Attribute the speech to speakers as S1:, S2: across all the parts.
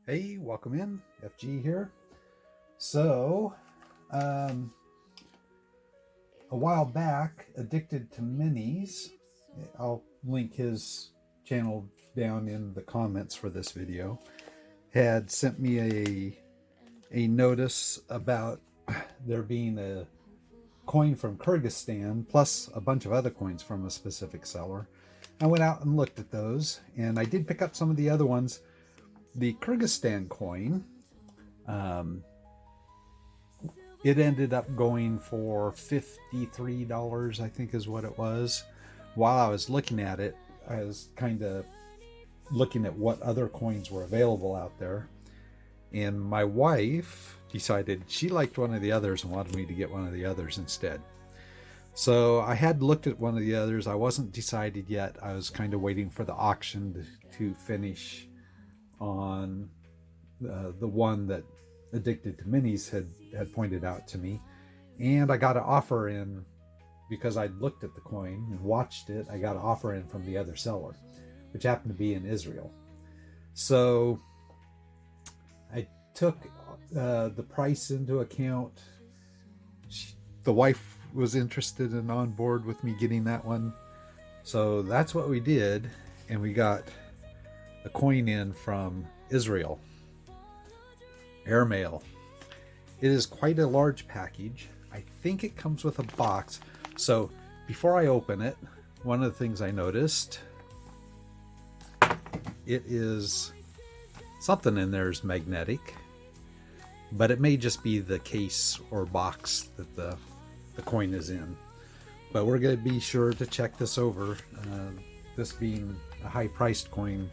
S1: Hey, welcome in. FG here. So, a while back, Addicted to Minis, I'll link his channel down in the comments for this video, had sent me a notice about there being a coin from Kyrgyzstan plus a bunch of other coins from a specific seller. I went out and looked at those, and I did pick up some of the other ones. The Kyrgyzstan coin, it ended up going for $53, I think is what it was. While I was looking at it, I was kind of looking at what other coins were available out there. And my wife decided she liked one of the others and wanted me to get one of the others instead. So I had looked at one of the others. I wasn't decided yet. I was kind of waiting for the auction to finish on the one that Addicted to Minis had pointed out to me, and I got an offer in because I'd looked at the coin and watched it. I got an offer in from the other seller, which happened to be in Israel. So I took the price into account. The wife was interested and on board with me getting that one, so that's what we did, and we got a coin in from Israel, airmail. It is quite a large package. I think it comes with a box. So before I open it, one of the things I noticed, it is something in there is magnetic, but it may just be the case or box that the coin is in. But we're going to be sure to check this over. This being a high-priced coin,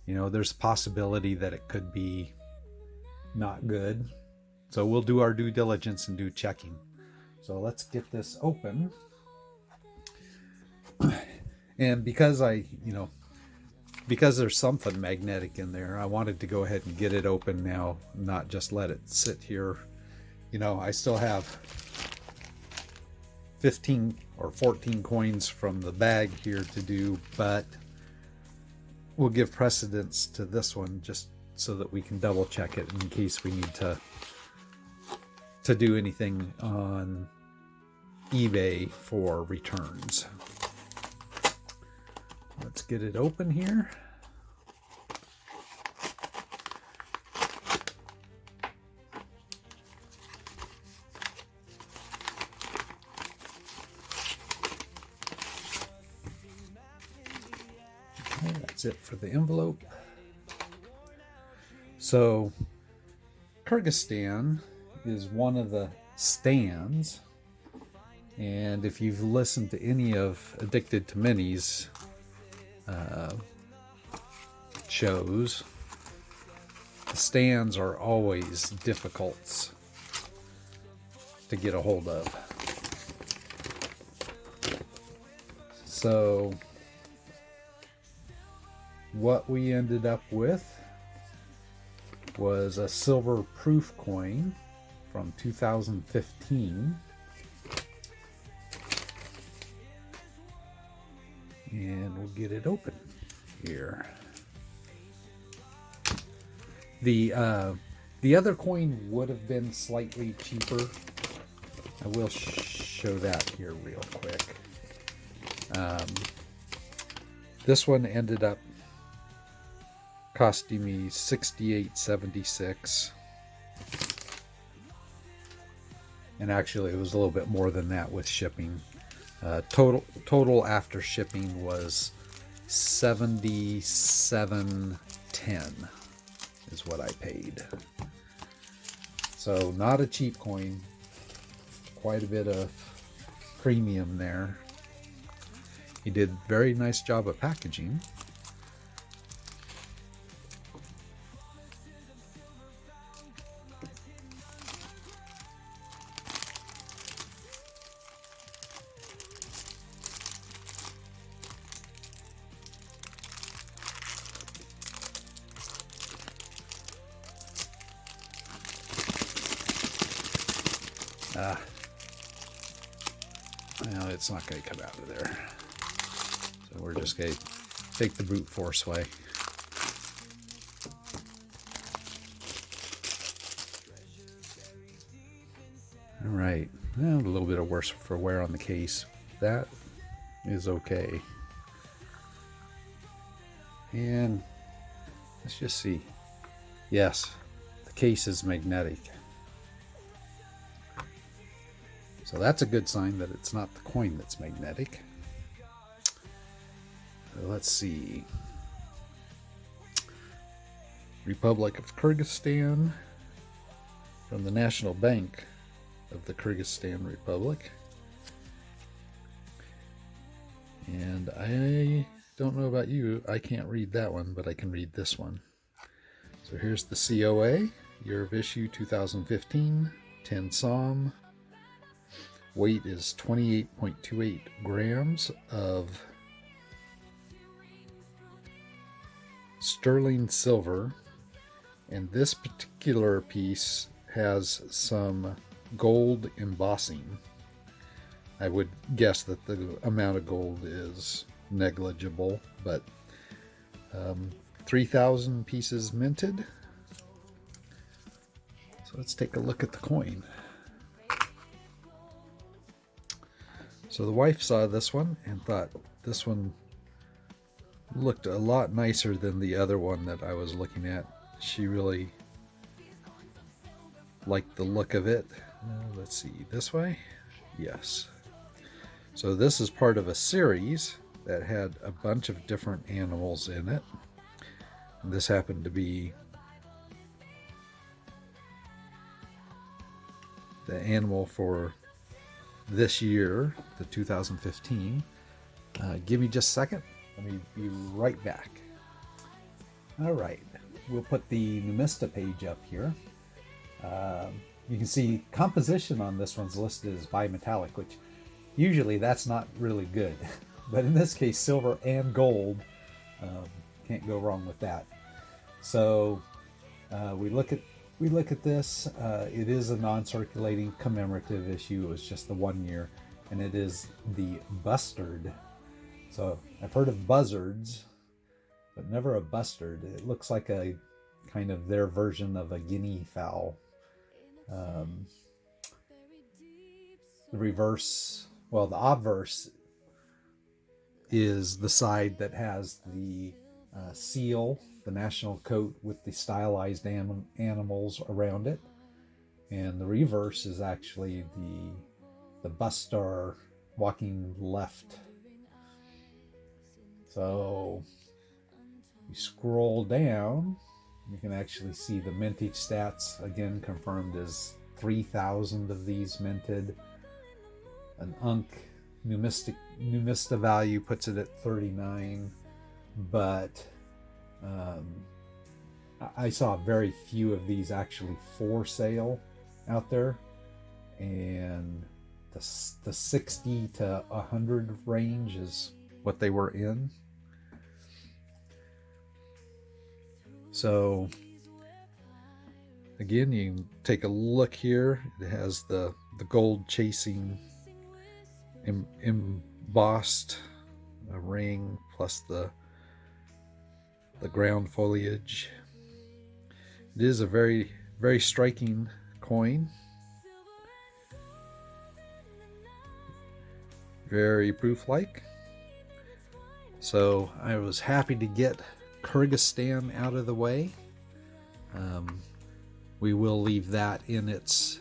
S1: you know, there's a possibility that it could be not good. So we'll do our due diligence and do checking. So let's get this open. And because because there's something magnetic in there, I wanted to go ahead and get it open now, not just let it sit here. You know, I still have 15 or 14 coins from the bag here to do, but we'll give precedence to this one just so that we can double check it in case we need to do anything on eBay for returns. Let's get it open here. Okay, that's it for the envelope. So Kyrgyzstan is one of the stands, and if you've listened to any of Addicted to Minis shows, the stands are always difficult to get a hold of. So what we ended up with was a silver proof coin from 2015, and we'll get it open here. The other coin would have been slightly cheaper. I will show that here real quick. This one ended up costing me $68.76, and actually it was a little bit more than that with shipping. Total after shipping was $77.10 is what I paid. So not a cheap coin, quite a bit of premium there. He did a very nice job of packaging. Well, it's not going to come out of there. So we're just going to take the brute force way. All right, well, a little bit of worse for wear on the case. That is okay. And let's just see. Yes, the case is magnetic. So that's a good sign that it's not the coin that's magnetic. Let's see. Republic of Kyrgyzstan, from the National Bank of the Kyrgyzstan Republic. And I don't know about you, I can't read that one, but I can read this one. So here's the COA, year of issue 2015, 10 som. Weight is 28.28 grams of sterling silver. And this particular piece has some gold embossing. I would guess that the amount of gold is negligible, but 3,000 pieces minted. So let's take a look at the coin. So the wife saw this one and thought this one looked a lot nicer than the other one that I was looking at. She really liked the look of it. Let's see, this way? Yes. So this is part of a series that had a bunch of different animals in it. And this happened to be the animal for this year, the 2015. Give me just a second. Let me be right back. All right. We'll put the Numista page up here. You can see composition on this one's listed as bimetallic, which usually that's not really good. But in this case, silver and gold, can't go wrong with that. So we look at this. It is a non-circulating commemorative issue. It was just the 1 year, and it is the bustard. So I've heard of buzzards, but never a bustard. It looks like a kind of their version of a guinea fowl. The reverse, well, the obverse is the side that has the seal, the national coat with the stylized animals around it, and the reverse is actually the bust star walking left. So you scroll down, you can actually see the mintage stats, again confirmed as 3,000 of these minted. An Unk Numista value puts it at 39, but I saw very few of these actually for sale out there, and the 60 to 100 range is what they were in. So again, you can take a look here. It has the gold chasing embossed ring plus the ground foliage. It is a very, very striking coin. Very proof-like. So I was happy to get Kyrgyzstan out of the way. We will leave that in its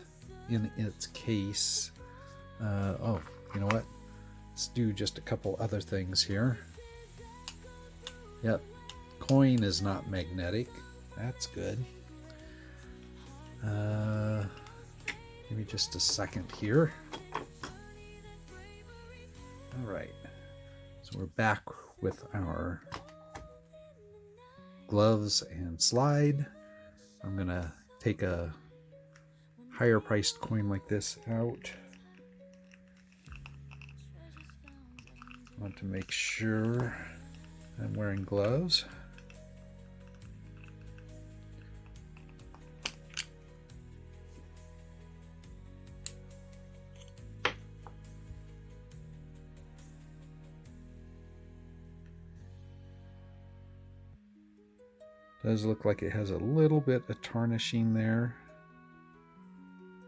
S1: case. Oh, you know what? Let's do just a couple other things here. Yep, coin is not magnetic. That's good. Give me just a second here. All right, so we're back with our gloves and slide. I'm gonna take a higher priced coin like this out. I want to make sure I'm wearing gloves. Does look like it has a little bit of tarnishing there.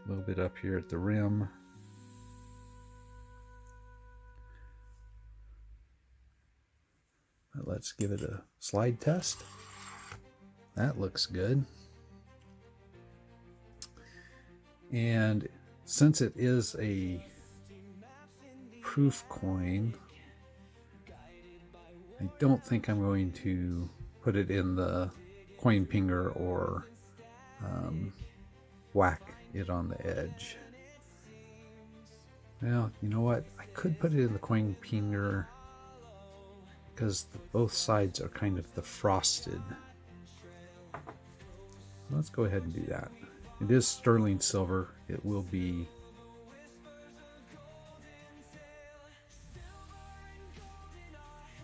S1: A little bit up here at the rim. Let's give it a slide test. That looks good. And since it is a proof coin, I don't think I'm going to put it in the coin pinger or whack it on the edge. Well, you know what? I could put it in the coin pinger because both sides are kind of the frosted. Let's go ahead and do that. It is sterling silver. It will be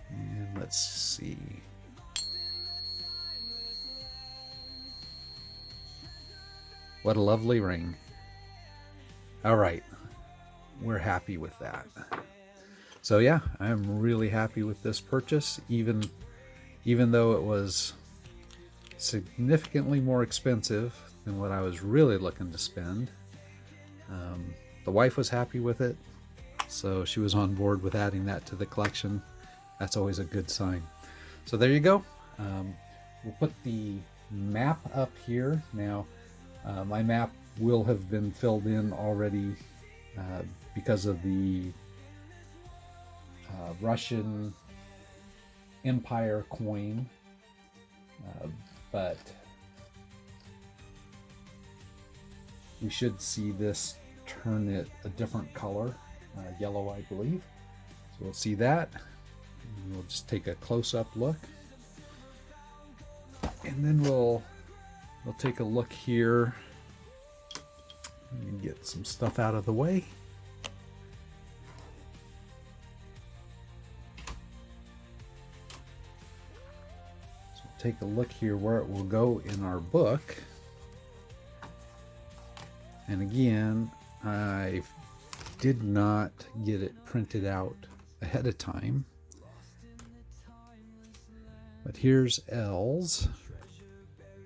S1: and let's see. What a lovely ring. All right, we're happy with that. So yeah, I'm really happy with this purchase, even though it was significantly more expensive than what I was really looking to spend. The wife was happy with it, so she was on board with adding that to the collection. That's always a good sign. So there you go. We'll put the map up here. Now, my map will have been filled in already because of the Russian Empire coin, but we should see this turn it a different color, yellow, I believe. So we'll see that. And we'll just take a close-up look, and then we'll take a look here and get some stuff out of the way. So we'll take a look here where it will go in our book. And again, I did not get it printed out ahead of time. But here's L's,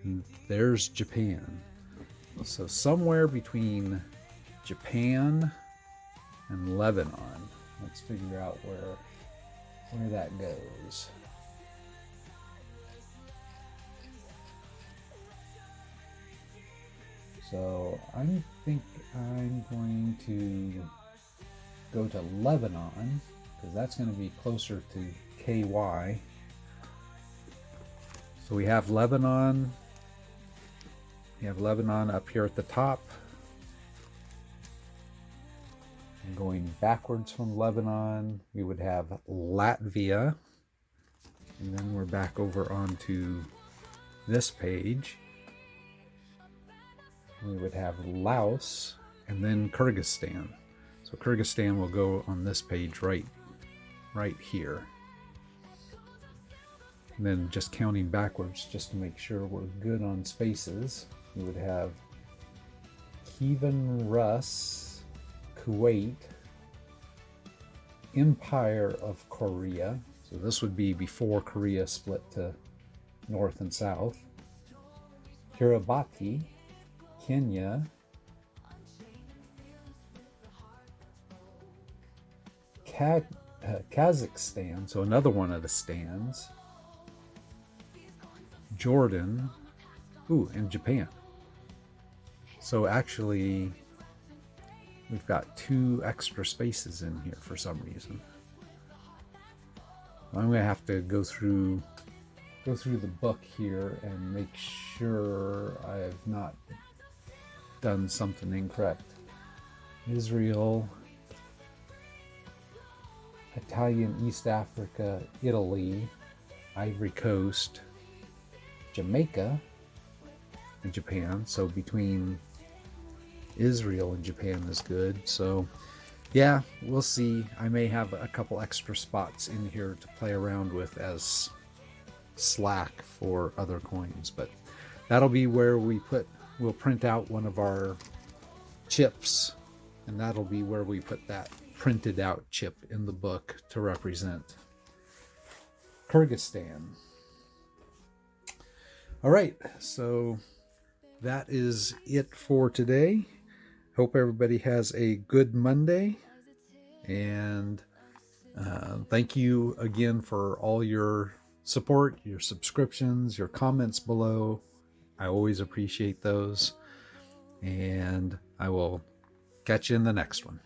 S1: and there's Japan. So somewhere between Japan and Lebanon. Let's figure out where that goes. So I think I'm going to go to Lebanon, because that's going to be closer to KY. So we have Lebanon. We have Lebanon up here at the top. And going backwards from Lebanon, we would have Latvia. And then we're back over onto this page. We would have Laos and then Kyrgyzstan. So Kyrgyzstan will go on this page right here. And then just counting backwards just to make sure we're good on spaces, we would have Kievan Rus, Kuwait, Empire of Korea. So this would be before Korea split to north and south. Kiribati, Kenya, Kazakhstan, so another one of the stands, Jordan, and Japan. So actually, we've got 2 extra spaces in here for some reason. I'm going to have to go through the book here and make sure I have not done something incorrect. Israel, Italian East Africa, Italy, Ivory Coast, Jamaica, and Japan. So between Israel and Japan is good. So yeah, we'll see. I may have a couple extra spots in here to play around with as slack for other coins, but that'll be where we'll print out one of our chips, and that'll be where we put that printed out chip in the book to represent Kyrgyzstan. All right, so that is it for today. Hope everybody has a good Monday. And thank you again for all your support, your subscriptions, your comments below. I always appreciate those. And I will catch you in the next one.